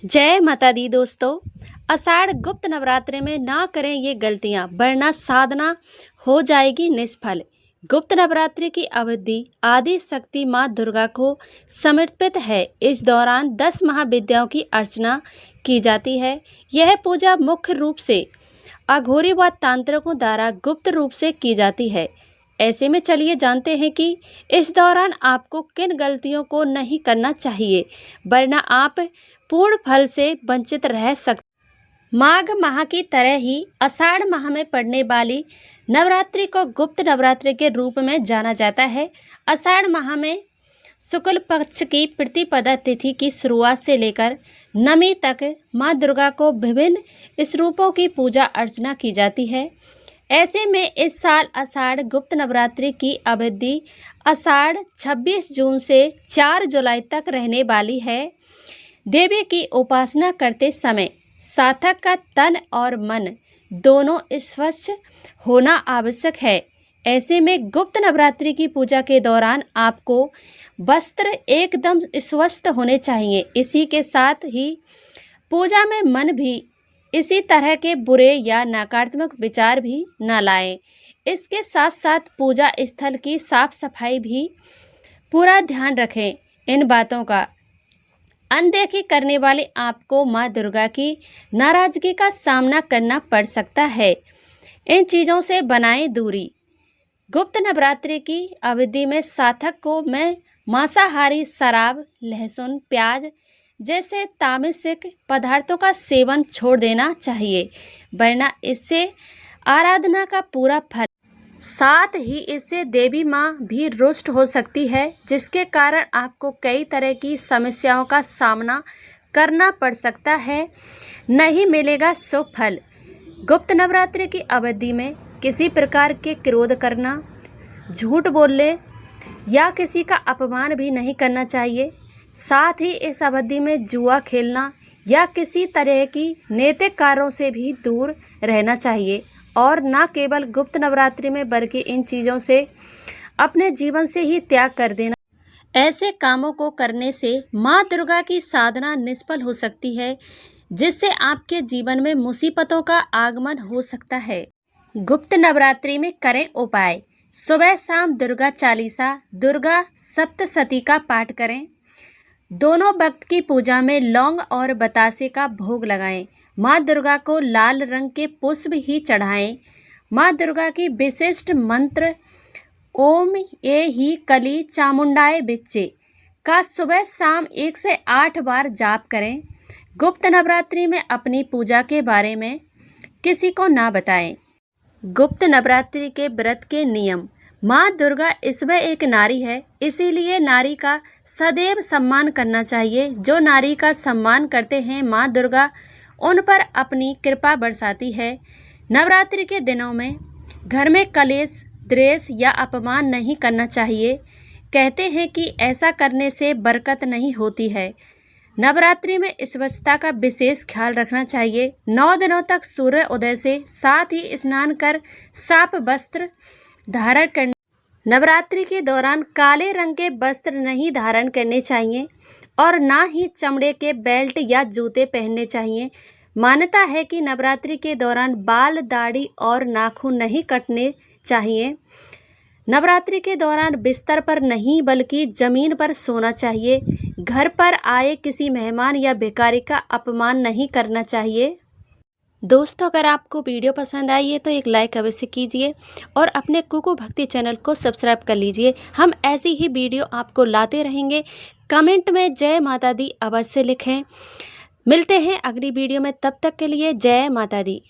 जय माता दी दोस्तों। आषाढ़ गुप्त नवरात्रि में ना करें ये गलतियां, वरना साधना हो जाएगी निष्फल। गुप्त नवरात्रि की अवधि आदि शक्ति माँ दुर्गा को समर्पित है। इस दौरान 10 महाविद्याओं की अर्चना की जाती है। यह पूजा मुख्य रूप से अघोरी व तांत्रिकों द्वारा गुप्त रूप से की जाती है। ऐसे में चलिए जानते हैं कि इस दौरान आपको किन गलतियों को नहीं करना चाहिए, वरना आप पूर्ण फल से वंचित रह सकते। माघ माह की तरह ही आषाढ़ माह में पड़ने वाली नवरात्रि को गुप्त नवरात्रि के रूप में जाना जाता है। आषाढ़ माह में शुक्ल पक्ष की प्रतिपदा तिथि की शुरुआत से लेकर नवमी तक माँ दुर्गा को विभिन्न स्वरूपों की पूजा अर्चना की जाती है। ऐसे में इस साल आषाढ़ गुप्त नवरात्रि की अवधि आषाढ़ 26 जून से 4 जुलाई तक रहने वाली है। देवी की उपासना करते समय साधक का तन और मन दोनों स्वच्छ होना आवश्यक है। ऐसे में गुप्त नवरात्रि की पूजा के दौरान आपको वस्त्र एकदम स्वच्छ होने चाहिए। इसी के साथ ही पूजा में मन भी इसी तरह के बुरे या नकारात्मक विचार भी न लाएं। इसके साथ साथ पूजा स्थल की साफ सफाई भी पूरा ध्यान रखें। इन बातों का अनदेखी करने वाले आपको माँ दुर्गा की नाराजगी का सामना करना पड़ सकता है। इन चीज़ों से बनाएं दूरी। गुप्त नवरात्रि की अवधि में साधक को मांसाहारी शराब, लहसुन, प्याज जैसे तामसिक पदार्थों का सेवन छोड़ देना चाहिए, वरना इससे आराधना का पूरा फल, साथ ही इससे देवी माँ भी रुष्ट हो सकती है, जिसके कारण आपको कई तरह की समस्याओं का सामना करना पड़ सकता है। नहीं मिलेगा शुभ फल। गुप्त नवरात्रि की अवधि में किसी प्रकार के क्रोध करना, झूठ बोलने या किसी का अपमान भी नहीं करना चाहिए। साथ ही इस अवधि में जुआ खेलना या किसी तरह की नैतिक कार्यों से भी दूर रहना चाहिए। और न केवल गुप्त नवरात्रि में बल्कि इन चीज़ों से अपने जीवन से ही त्याग कर देना। ऐसे कामों को करने से माँ दुर्गा की साधना निष्फल हो सकती है, जिससे आपके जीवन में मुसीबतों का आगमन हो सकता है। गुप्त नवरात्रि में करें उपाय। सुबह शाम दुर्गा चालीसा, दुर्गा सप्तशती का पाठ करें। दोनों वक्त की पूजा में लौंग और बतासे का भोग लगाएं। माँ दुर्गा को लाल रंग के पुष्प ही चढ़ाएं। माँ दुर्गा की विशिष्ट मंत्र ओम ये ही कली चामुंडाए बिच्चे का सुबह शाम 1 से 8 बार जाप करें। गुप्त नवरात्रि में अपनी पूजा के बारे में किसी को ना बताएं। गुप्त नवरात्रि के व्रत के नियम। माँ दुर्गा ईश्वर एक नारी है, इसीलिए नारी का सदैव सम्मान करना चाहिए। जो नारी का सम्मान करते हैं, माँ दुर्गा उन पर अपनी कृपा बरसाती है। नवरात्रि के दिनों में घर में कलेश, द्वेष या अपमान नहीं करना चाहिए। कहते हैं कि ऐसा करने से बरकत नहीं होती है। नवरात्रि में स्वच्छता का विशेष ख्याल रखना चाहिए। 9 दिनों तक सूर्य उदय से साथ ही स्नान कर साफ वस्त्र धारण करने। नवरात्रि के दौरान काले रंग के वस्त्र नहीं धारण करने चाहिए और ना ही चमड़े के बेल्ट या जूते पहनने चाहिए। मान्यता है कि नवरात्रि के दौरान बाल, दाढ़ी और नाखून नहीं कटने चाहिए। नवरात्रि के दौरान बिस्तर पर नहीं बल्कि जमीन पर सोना चाहिए। घर पर आए किसी मेहमान या भिखारी का अपमान नहीं करना चाहिए। दोस्तों, अगर आपको वीडियो पसंद आई है तो एक लाइक अवश्य कीजिए और अपने कुकू भक्ति चैनल को सब्सक्राइब कर लीजिए। हम ऐसी ही वीडियो आपको लाते रहेंगे। कमेंट में जय माता दी अवश्य लिखें। मिलते हैं अगली वीडियो में, तब तक के लिए जय माता दी।